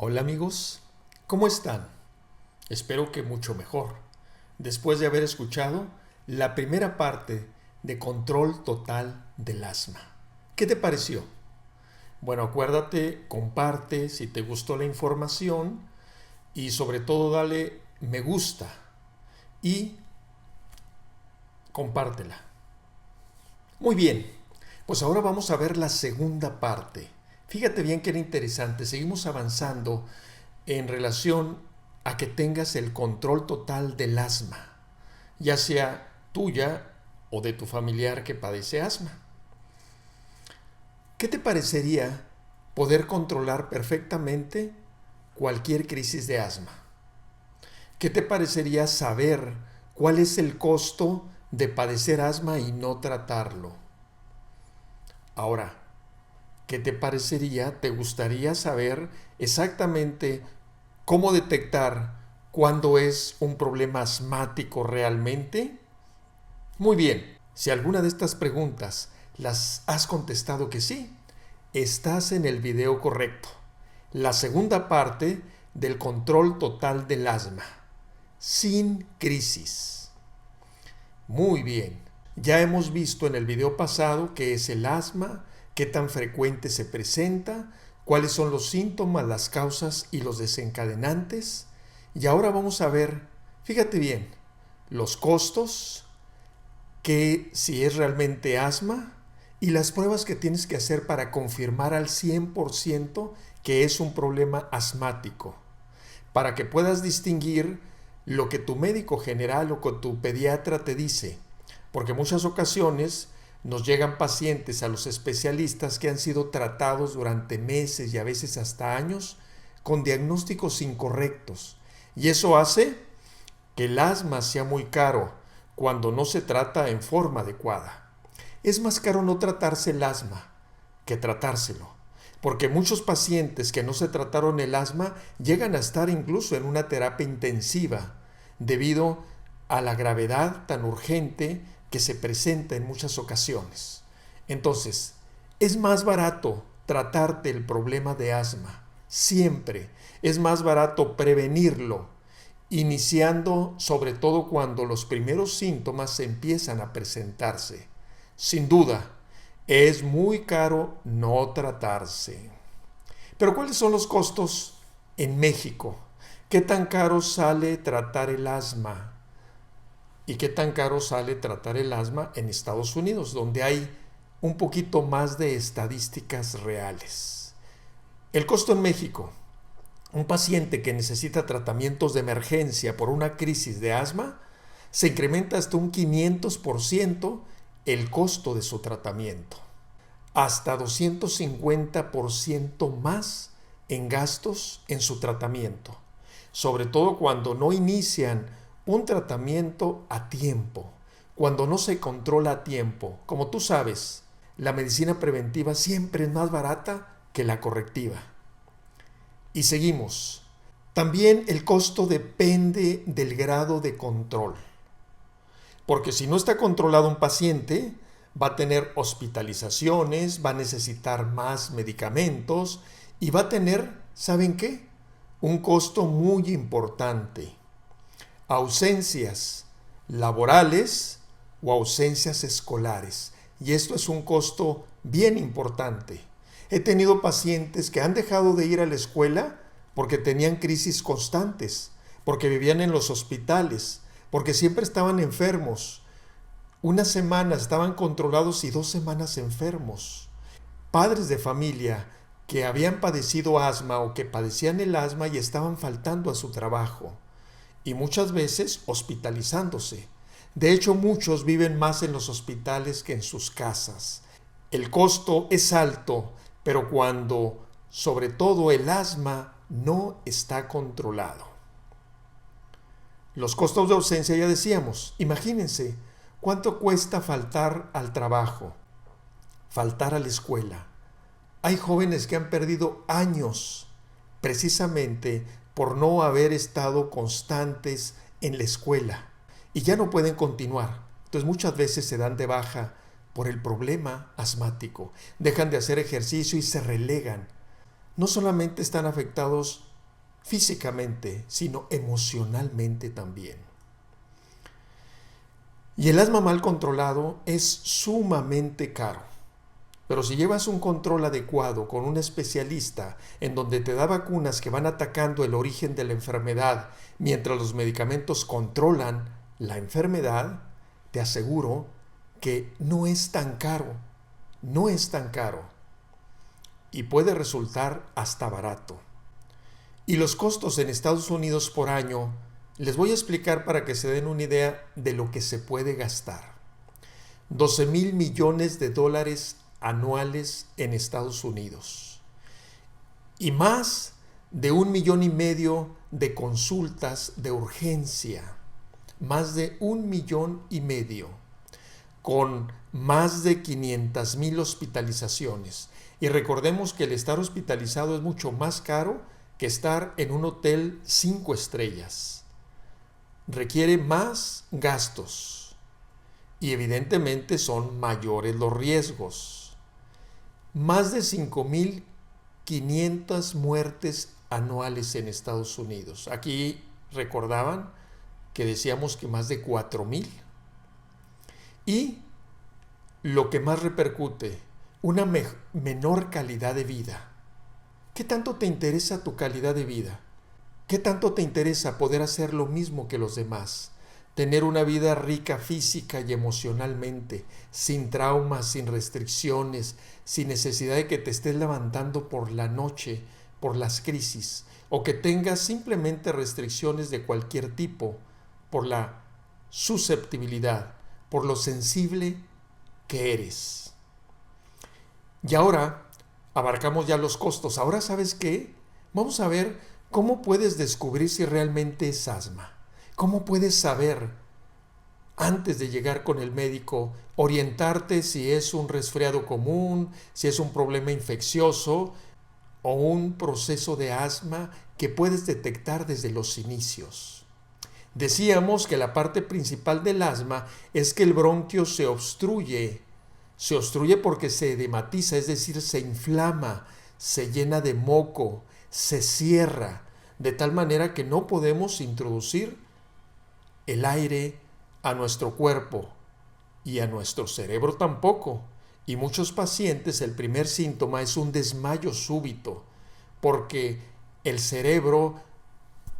Hola amigos, ¿cómo están? Espero que mucho mejor. Después de haber escuchado la primera parte de Control Total del Asma. ¿Qué te pareció? Bueno, acuérdate, comparte si te gustó la información y sobre todo dale me gusta y compártela. Muy bien, pues ahora vamos a ver la segunda parte. Fíjate bien que era interesante, seguimos avanzando en relación a que tengas el control total del asma, ya sea tuya o de tu familiar que padece asma. ¿Qué te parecería poder controlar perfectamente cualquier crisis de asma? ¿Qué te parecería saber cuál es el costo de padecer asma y no tratarlo? Ahora, ¿qué te parecería? ¿Te gustaría saber exactamente cómo detectar cuándo es un problema asmático realmente? Muy bien, si alguna de estas preguntas las has contestado que sí, estás en el video correcto. La segunda parte del control total del asma, sin crisis. Muy bien, ya hemos visto en el video pasado qué es el asma, qué tan frecuente se presenta, cuáles son los síntomas, las causas y los desencadenantes. Y ahora vamos a ver, fíjate bien, los costos, que si es realmente asma y las pruebas que tienes que hacer para confirmar al 100% que es un problema asmático, para que puedas distinguir lo que tu médico general o tu pediatra te dice, porque en muchas ocasiones nos llegan pacientes a los especialistas que han sido tratados durante meses y a veces hasta años con diagnósticos incorrectos, y eso hace que el asma sea muy caro cuando no se trata en forma adecuada. Es más caro no tratarse el asma que tratárselo, porque muchos pacientes que no se trataron el asma llegan a estar incluso en una terapia intensiva debido a la gravedad tan urgente que se presenta en muchas ocasiones. Entonces, es más barato tratarte el problema de asma, siempre. Es más barato prevenirlo, iniciando sobre todo cuando los primeros síntomas empiezan a presentarse. Sin duda, es muy caro no tratarse. Pero ¿cuáles son los costos en México? ¿Qué tan caro sale tratar el asma? ¿Y qué tan caro sale tratar el asma en Estados Unidos, donde hay un poquito más de estadísticas reales? El costo en México. Un paciente que necesita tratamientos de emergencia por una crisis de asma, se incrementa hasta un 500% el costo de su tratamiento. Hasta 250% más en gastos en su tratamiento. Sobre todo cuando no inician un tratamiento a tiempo, cuando no se controla a tiempo. Como tú sabes, la medicina preventiva siempre es más barata que la correctiva. Y seguimos. También el costo depende del grado de control. Porque si no está controlado un paciente, va a tener hospitalizaciones, va a necesitar más medicamentos y va a tener, ¿saben qué? Un costo muy importante. Ausencias laborales o ausencias escolares. Y esto es un costo bien importante. He tenido pacientes que han dejado de ir a la escuela porque tenían crisis constantes, porque vivían en los hospitales, porque siempre estaban enfermos. Una semana estaban controlados y 2 semanas enfermos. Padres de familia que habían padecido asma o que padecían el asma y estaban faltando a su trabajo y muchas veces hospitalizándose. De hecho, muchos viven más en los hospitales que en sus casas. El costo es alto, pero cuando, sobre todo, el asma no está controlado. Los costos de ausencia ya decíamos. Imagínense cuánto cuesta faltar al trabajo, faltar a la escuela. Hay jóvenes que han perdido años precisamente por no haber estado constantes en la escuela y ya no pueden continuar. Entonces muchas veces se dan de baja por el problema asmático. Dejan de hacer ejercicio y se relegan. No solamente están afectados físicamente, sino emocionalmente también. Y el asma mal controlado es sumamente caro. Pero si llevas un control adecuado con un especialista en donde te da vacunas que van atacando el origen de la enfermedad mientras los medicamentos controlan la enfermedad, te aseguro que no es tan caro, no es tan caro y puede resultar hasta barato. Y los costos en Estados Unidos por año, les voy a explicar para que se den una idea de lo que se puede gastar. 12,000 millones de dólares anuales en Estados Unidos y más de 1,5 millones de consultas de urgencia, más de 1,5 millones, con más de 500,000 hospitalizaciones. Y recordemos que el estar hospitalizado es mucho más caro que estar en un hotel 5 estrellas. Requiere más gastos y evidentemente son mayores los riesgos. Más de 5,500 muertes anuales en Estados Unidos. Aquí recordaban que decíamos que más de 4,000. Y lo que más repercute, una menor calidad de vida. ¿Qué tanto te interesa tu calidad de vida? ¿Qué tanto te interesa poder hacer lo mismo que los demás? Tener una vida rica física y emocionalmente, sin traumas, sin restricciones, sin necesidad de que te estés levantando por la noche, por las crisis, o que tengas simplemente restricciones de cualquier tipo, por la susceptibilidad, por lo sensible que eres. Y ahora abarcamos ya los costos. Ahora, ¿sabes qué? Vamos a ver cómo puedes descubrir si realmente es asma. ¿Cómo puedes saber, antes de llegar con el médico, orientarte si es un resfriado común, si es un problema infeccioso o un proceso de asma que puedes detectar desde los inicios? Decíamos que la parte principal del asma es que el bronquio se obstruye porque se edematiza, es decir, se inflama, se llena de moco, se cierra, de tal manera que no podemos introducir el aire a nuestro cuerpo y a nuestro cerebro tampoco. Y muchos pacientes el primer síntoma es un desmayo súbito, porque el cerebro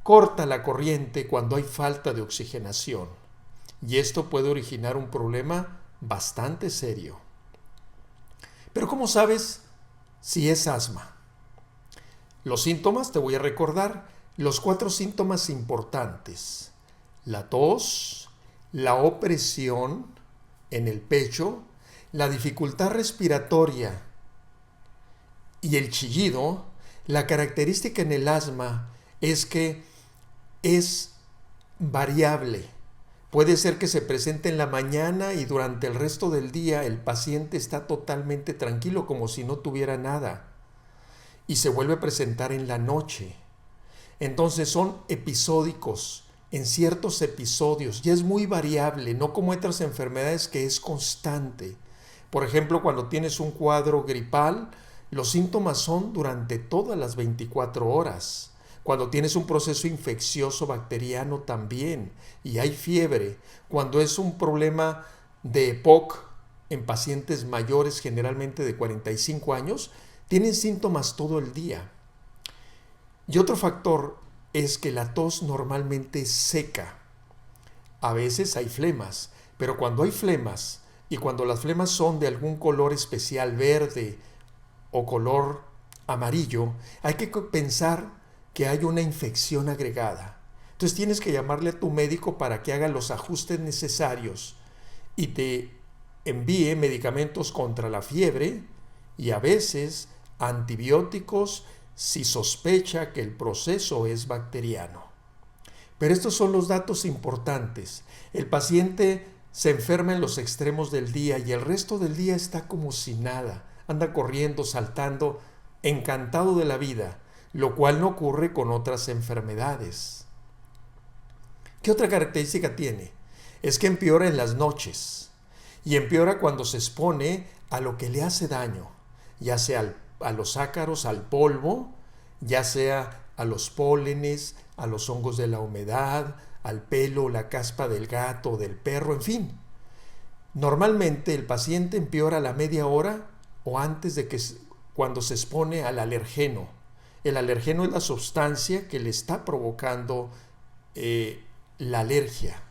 corta la corriente cuando hay falta de oxigenación. Y esto puede originar un problema bastante serio. Pero ¿cómo sabes si es asma? Los síntomas, te voy a recordar, los 4 síntomas importantes. La tos, la opresión en el pecho, la dificultad respiratoria y el chillido. La característica en el asma es que es variable. Puede ser que se presente en la mañana y durante el resto del día el paciente está totalmente tranquilo, como si no tuviera nada, y se vuelve a presentar en la noche. Entonces son episódicos, en ciertos episodios, y es muy variable, no como otras enfermedades que es constante. Por ejemplo, cuando tienes un cuadro gripal, los síntomas son durante todas las 24 horas. Cuando tienes un proceso infeccioso bacteriano también, y hay fiebre. Cuando es un problema de EPOC en pacientes mayores, generalmente de 45 años, tienen síntomas todo el día. Y otro factor es que la tos normalmente es seca. A veces hay flemas, pero cuando hay flemas y cuando las flemas son de algún color especial, verde o color amarillo, hay que pensar que hay una infección agregada. Entonces tienes que llamarle a tu médico para que haga los ajustes necesarios y te envíe medicamentos contra la fiebre y a veces antibióticos si sospecha que el proceso es bacteriano. Pero estos son los datos importantes. El paciente se enferma en los extremos del día y el resto del día está como si nada. Anda corriendo, saltando, encantado de la vida, lo cual no ocurre con otras enfermedades. ¿Qué otra característica tiene? Es que empeora en las noches y empeora cuando se expone a lo que le hace daño, ya sea a los ácaros, al polvo, ya sea a los pólenes, a los hongos de la humedad, al pelo, la caspa del gato o del perro, en fin. Normalmente el paciente empeora a la media hora o antes de que cuando se expone al alergeno. El alergeno es la sustancia que le está provocando la alergia.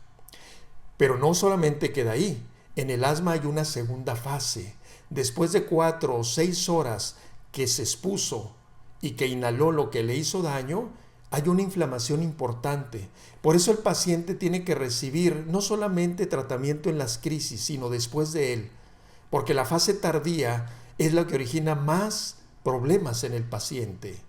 Pero no solamente queda ahí. En el asma hay una segunda fase. Después de 4 o 6 horas que se expuso y que inhaló lo que le hizo daño, hay una inflamación importante. Por eso el paciente tiene que recibir no solamente tratamiento en las crisis, sino después de él. Porque la fase tardía es la que origina más problemas en el paciente.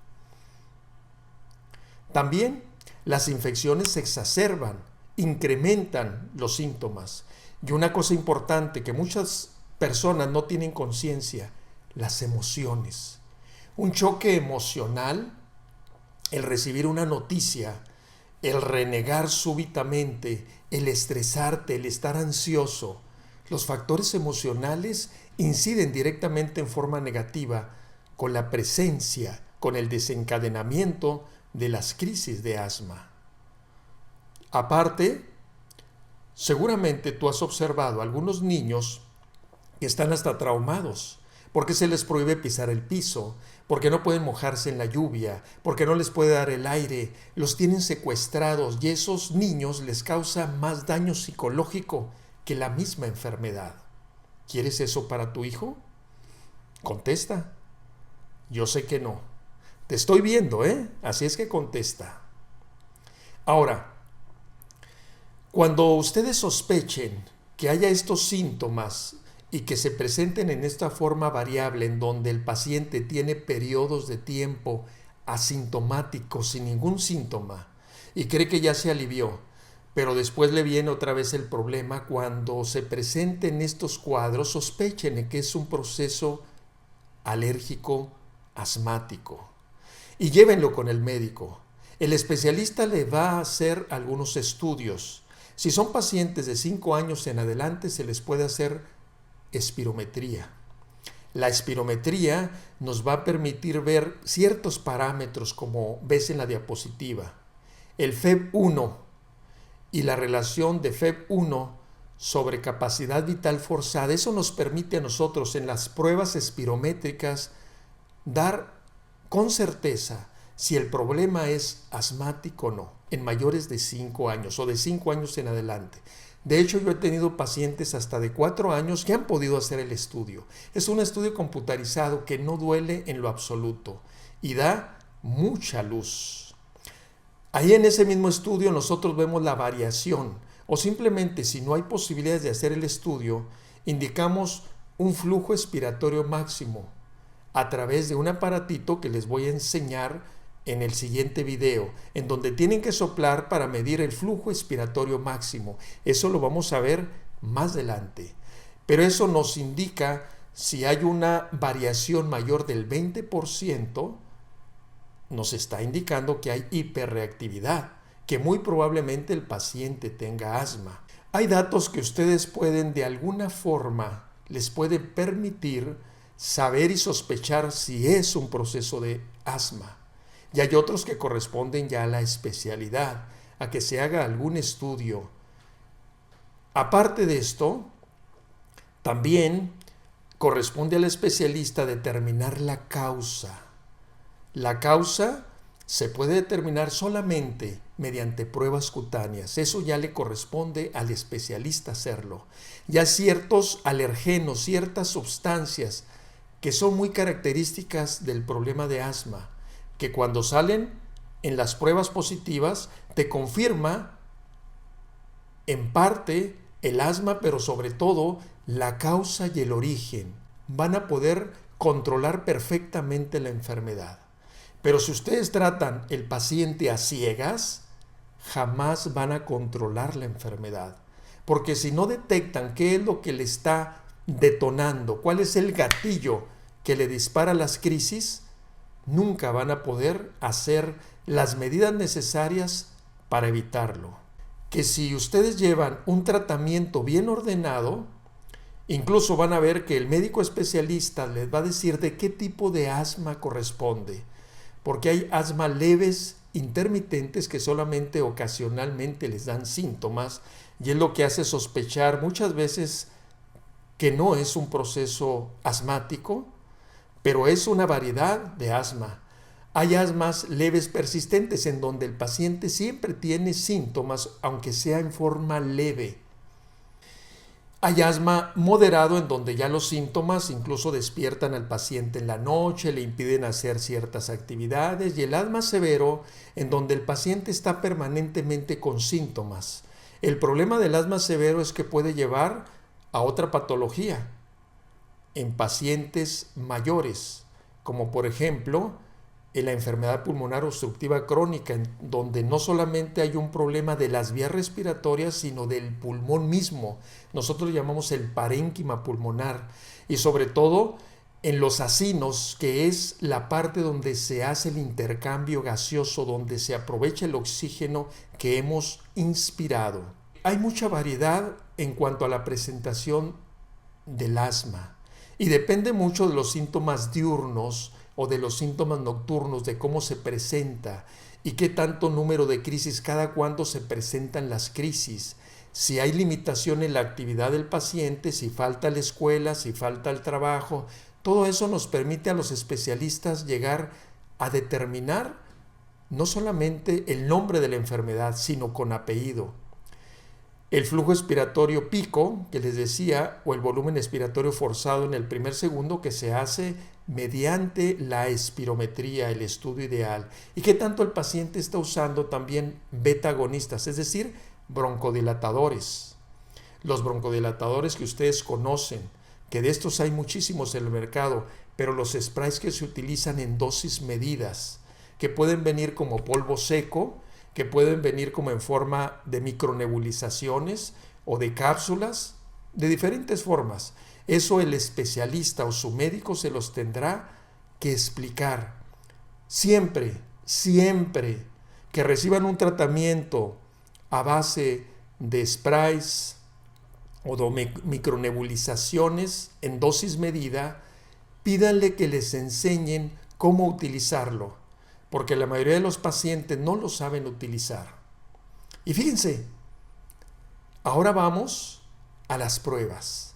También las infecciones se exacerban, incrementan los síntomas. Y una cosa importante que muchas personas no tienen conciencia, las emociones. Un choque emocional, el recibir una noticia, el renegar súbitamente, el estresarte, el estar ansioso. Los factores emocionales inciden directamente en forma negativa con la presencia, con el desencadenamiento de las crisis de asma. Aparte, seguramente tú has observado algunos niños que están hasta traumados porque se les prohíbe pisar el piso, porque no pueden mojarse en la lluvia, porque no les puede dar el aire, los tienen secuestrados y esos niños les causa más daño psicológico que la misma enfermedad. ¿Quieres eso para tu hijo? Contesta. Yo sé que no. Te estoy viendo, Así es que contesta. Ahora, cuando ustedes sospechen que haya estos síntomas y que se presenten en esta forma variable en donde el paciente tiene periodos de tiempo asintomáticos sin ningún síntoma y cree que ya se alivió, pero después le viene otra vez el problema, cuando se presenten estos cuadros, sospechen que es un proceso alérgico asmático y llévenlo con el médico. El especialista le va a hacer algunos estudios. Si son pacientes de 5 años en adelante, se les puede hacer espirometría. La espirometría nos va a permitir ver ciertos parámetros como ves en la diapositiva. El FEV1 y la relación de FEV1 sobre capacidad vital forzada, eso nos permite a nosotros en las pruebas espirométricas dar con certeza si el problema es asmático o no, en mayores de 5 años o de 5 años en adelante. De hecho, yo he tenido pacientes hasta de 4 años que han podido hacer el estudio. Es un estudio computarizado que no duele en lo absoluto y da mucha luz. Ahí en ese mismo estudio nosotros vemos la variación, o simplemente si no hay posibilidades de hacer el estudio, indicamos un flujo expiratorio máximo a través de un aparatito que les voy a enseñar en el siguiente video, en donde tienen que soplar para medir el flujo expiratorio máximo. Eso lo vamos a ver más adelante. Pero eso nos indica si hay una variación mayor del 20%, nos está indicando que hay hiperreactividad, que muy probablemente el paciente tenga asma. Hay datos que ustedes pueden de alguna forma, les puede permitir saber y sospechar si es un proceso de asma. Y hay otros que corresponden ya a la especialidad, a que se haga algún estudio. Aparte de esto, también corresponde al especialista determinar la causa. La causa se puede determinar solamente mediante pruebas cutáneas. Eso ya le corresponde al especialista hacerlo. Ya ciertos alergenos, ciertas sustancias que son muy características del problema de asma, que cuando salen en las pruebas positivas te confirma en parte el asma, pero sobre todo la causa y el origen. Van a poder controlar perfectamente la enfermedad. Pero si ustedes tratan el paciente a ciegas, jamás van a controlar la enfermedad. Porque si no detectan qué es lo que le está detonando, cuál es el gatillo que le dispara las crisis, nunca van a poder hacer las medidas necesarias para evitarlo. Que si ustedes llevan un tratamiento bien ordenado, incluso van a ver que el médico especialista les va a decir de qué tipo de asma corresponde. porque hay asma leves intermitentes que solamente ocasionalmente les dan síntomas y es lo que hace sospechar muchas veces que no es un proceso asmático, pero es una variedad de asma. Hay asmas leves persistentes en donde el paciente siempre tiene síntomas, aunque sea en forma leve. Hay asma moderado en donde ya los síntomas incluso despiertan al paciente en la noche, le impiden hacer ciertas actividades, y el asma severo en donde el paciente está permanentemente con síntomas. El problema del asma severo es que puede llevar a otra patología en pacientes mayores, como por ejemplo en la enfermedad pulmonar obstructiva crónica, en donde no solamente hay un problema de las vías respiratorias, sino del pulmón mismo. Nosotros lo llamamos el parénquima pulmonar, y sobre todo en los acinos, que es la parte donde se hace el intercambio gaseoso, donde se aprovecha el oxígeno que hemos inspirado. Hay mucha variedad en cuanto a la presentación del asma y depende mucho de los síntomas diurnos o de los síntomas nocturnos, de cómo se presenta y qué tanto número de crisis, cada cuándo se presentan las crisis, si hay limitación en la actividad del paciente, si falta la escuela, si falta el trabajo. Todo eso nos permite a los especialistas llegar a determinar no solamente el nombre de la enfermedad, sino con apellido. El flujo expiratorio pico, que les decía, o el volumen expiratorio forzado en el primer segundo, que se hace mediante la espirometría, el estudio ideal. Y qué tanto el paciente está usando también beta-agonistas, es decir, broncodilatadores. Los broncodilatadores que ustedes conocen, que de estos hay muchísimos en el mercado, pero los sprays que se utilizan en dosis medidas, que pueden venir como polvo seco, que pueden venir como en forma de micronebulizaciones o de cápsulas, de diferentes formas. Eso el especialista o su médico se los tendrá que explicar. Siempre, siempre que reciban un tratamiento a base de sprays o de micronebulizaciones en dosis medida, pídanle que les enseñen cómo utilizarlo, porque la mayoría de los pacientes no lo saben utilizar. Y fíjense, ahora vamos a las pruebas.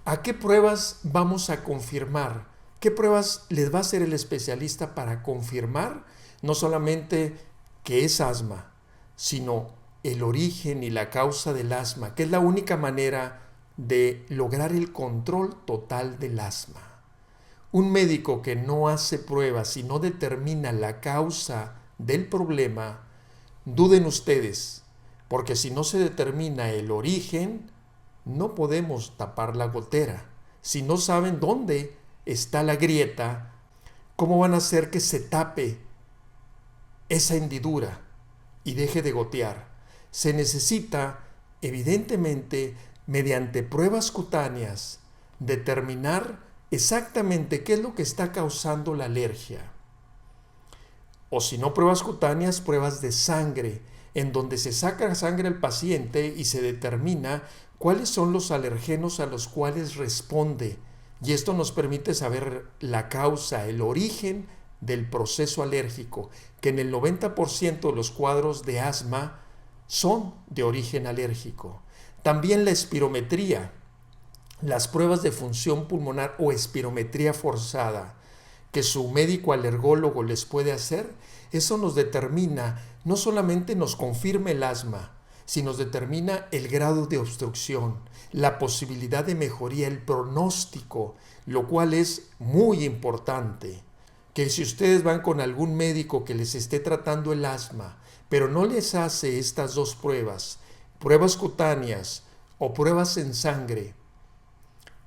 ¿A qué pruebas vamos a confirmar? ¿Qué pruebas les va a hacer el especialista para confirmar no solamente que es asma, sino el origen y la causa del asma, que es la única manera de lograr el control total del asma? Un médico que no hace pruebas y no determina la causa del problema, duden ustedes, porque si no se determina el origen, no podemos tapar la gotera. Si no saben dónde está la grieta, ¿cómo van a hacer que se tape esa hendidura y deje de gotear? Se necesita, evidentemente, mediante pruebas cutáneas, determinar exactamente qué es lo que está causando la alergia. O si no pruebas cutáneas, pruebas de sangre, en donde se saca sangre al paciente y se determina cuáles son los alergenos a los cuales responde. Y esto nos permite saber la causa, el origen del proceso alérgico, que en el 90% de los cuadros de asma son de origen alérgico. También la espirometría, las pruebas de función pulmonar o espirometría forzada que su médico alergólogo les puede hacer, eso nos determina, no solamente nos confirma el asma, sino nos determina el grado de obstrucción, la posibilidad de mejoría, el pronóstico, lo cual es muy importante. Que si ustedes van con algún médico que les esté tratando el asma, pero no les hace estas dos pruebas, pruebas cutáneas o pruebas en sangre,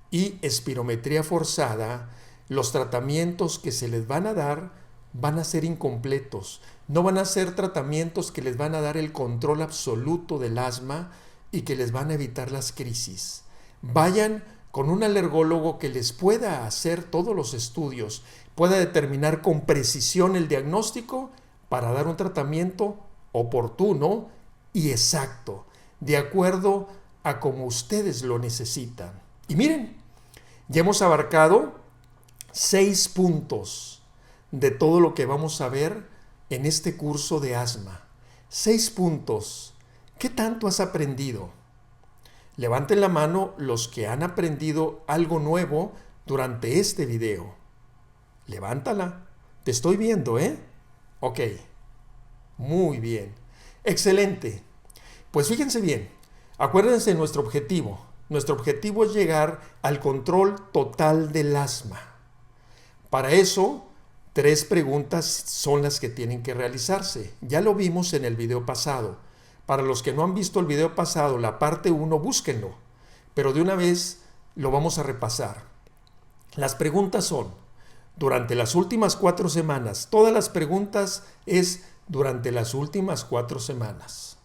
y espirometría forzada, los tratamientos que se les van a dar van a ser incompletos. No van a ser tratamientos que les van a dar el control absoluto del asma y que les van a evitar las crisis. Vayan con un alergólogo que les pueda hacer todos los estudios, pueda determinar con precisión el diagnóstico para dar un tratamiento oportuno y exacto, de acuerdo a como ustedes lo necesitan. Y miren, ya hemos abarcado 6 puntos de todo lo que vamos a ver en este curso de asma. 6 puntos. ¿Qué tanto has aprendido? Levanten la mano los que han aprendido algo nuevo durante este video. Levántala. Te estoy viendo, ¿eh? Ok. Muy bien. Excelente. Pues fíjense bien. Acuérdense de nuestro objetivo. Nuestro objetivo es llegar al control total del asma. Para eso, 3 preguntas son las que tienen que realizarse. Ya lo vimos en el video pasado. Para los que no han visto el video pasado, la parte 1, búsquenlo. Pero de una vez lo vamos a repasar. Las preguntas son, durante las últimas 4 semanas, todas las preguntas es durante las últimas 4 semanas.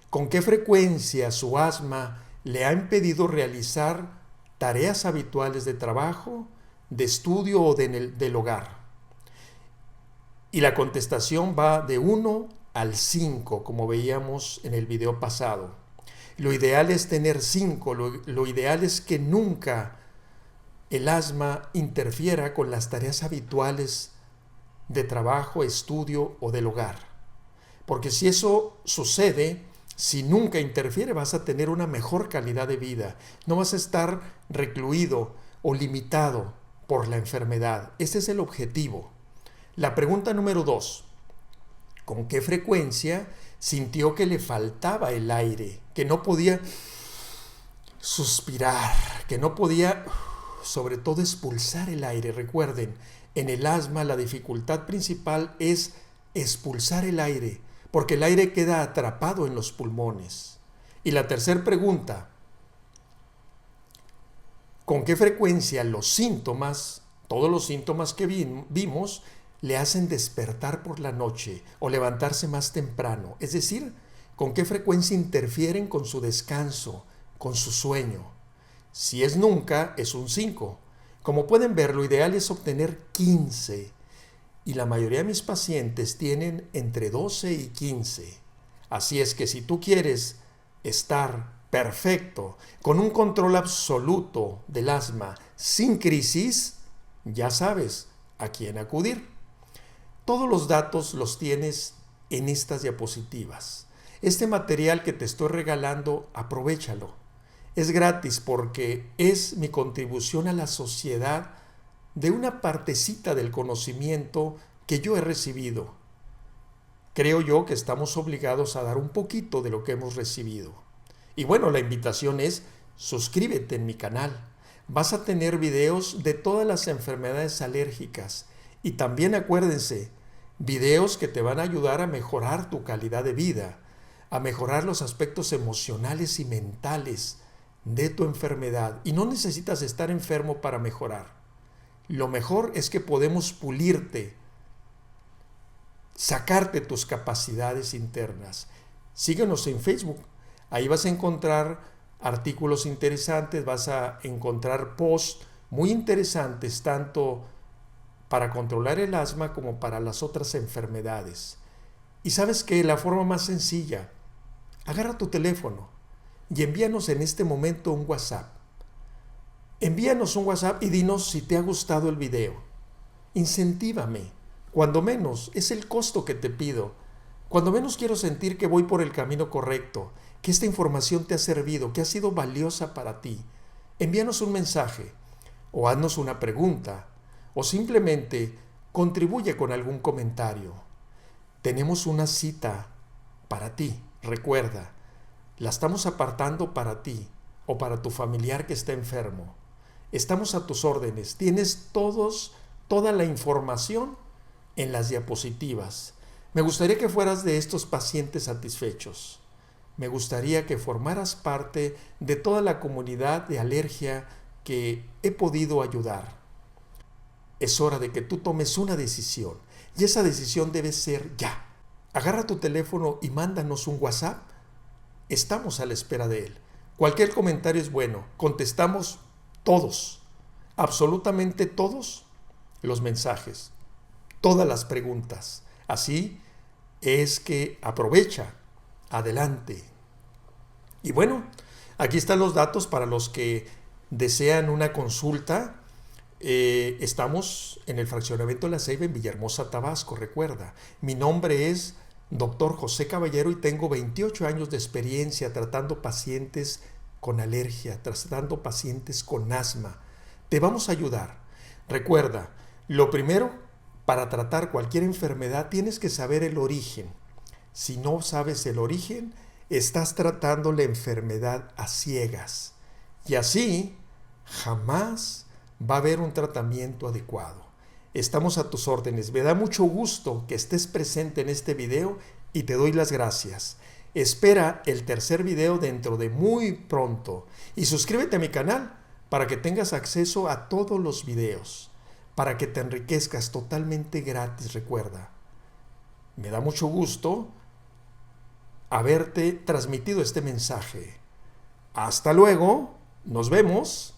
¿Con qué frecuencia su asma le ha impedido realizar tareas habituales de trabajo, de estudio o del hogar? Y la contestación va de 1 al 5, como veíamos en el video pasado. Lo ideal es tener 5, lo ideal es que nunca el asma interfiera con las tareas habituales de trabajo, estudio o del hogar. Porque si eso sucede, si nunca interfiere, vas a tener una mejor calidad de vida. No vas a estar recluido o limitado por la enfermedad. Ese es el objetivo. La pregunta número 2. ¿Con qué frecuencia sintió que le faltaba el aire? Que no podía suspirar, que no podía, sobre todo, expulsar el aire. Recuerden, en el asma la dificultad principal es expulsar el aire, porque el aire queda atrapado en los pulmones. Y la tercera pregunta, ¿con qué frecuencia los síntomas, todos los síntomas que vimos, le hacen despertar por la noche o levantarse más temprano? Es decir, ¿con qué frecuencia interfieren con su descanso, con su sueño? Si es nunca, es un 5. Como pueden ver, lo ideal es obtener 15. Y la mayoría de mis pacientes tienen entre 12 y 15. Así es que si tú quieres estar perfecto, con un control absoluto del asma, sin crisis, ya sabes a quién acudir. Todos los datos los tienes en estas diapositivas. Este material que te estoy regalando, aprovéchalo. Es gratis porque es mi contribución a la sociedad de una partecita del conocimiento que yo he recibido. Creo yo que estamos obligados a dar un poquito de lo que hemos recibido. Y bueno, la invitación es, suscríbete en mi canal. Vas a tener videos de todas las enfermedades alérgicas. Y también acuérdense, videos que te van a ayudar a mejorar tu calidad de vida, a mejorar los aspectos emocionales y mentales de tu enfermedad. Y no necesitas estar enfermo para mejorar. Lo mejor es que podemos pulirte, sacarte tus capacidades internas. Síguenos en Facebook. Ahí vas a encontrar artículos interesantes, vas a encontrar posts muy interesantes, tanto para controlar el asma como para las otras enfermedades. Y sabes que la forma más sencilla, agarra tu teléfono y envíanos en este momento un WhatsApp. Envíanos un WhatsApp y dinos si te ha gustado el video. Incentívame. Cuando menos, es el costo que te pido. Cuando menos quiero sentir que voy por el camino correcto, que esta información te ha servido, que ha sido valiosa para ti. Envíanos un mensaje, o haznos una pregunta, o simplemente contribuye con algún comentario. Tenemos una cita para ti, recuerda. La estamos apartando para ti o para tu familiar que está enfermo. Estamos a tus órdenes. Tienes toda la información en las diapositivas. Me gustaría que fueras de estos pacientes satisfechos. Me gustaría que formaras parte de toda la comunidad de alergia que he podido ayudar. Es hora de que tú tomes una decisión y esa decisión debe ser ya. Agarra tu teléfono y mándanos un WhatsApp. Estamos a la espera de él. Cualquier comentario es bueno. Contestamos todos, absolutamente todos los mensajes, todas las preguntas. Así es que aprovecha, adelante. Y bueno, aquí están los datos para los que desean una consulta. Estamos en el fraccionamiento de La Ceiba en Villahermosa, Tabasco, recuerda. Mi nombre es Dr. José Caballero y tengo 28 años de experiencia tratando pacientes con alergia, tratando pacientes con asma. Te vamos a ayudar. Recuerda, lo primero, para tratar cualquier enfermedad tienes que saber el origen. Si no sabes el origen, estás tratando la enfermedad a ciegas. Y así, jamás va a haber un tratamiento adecuado. Estamos a tus órdenes. Me da mucho gusto que estés presente en este video y te doy las gracias. Espera el tercer video dentro de muy pronto y suscríbete a mi canal para que tengas acceso a todos los videos, para que te enriquezcas totalmente gratis, recuerda. Me da mucho gusto haberte transmitido este mensaje. Hasta luego, nos vemos.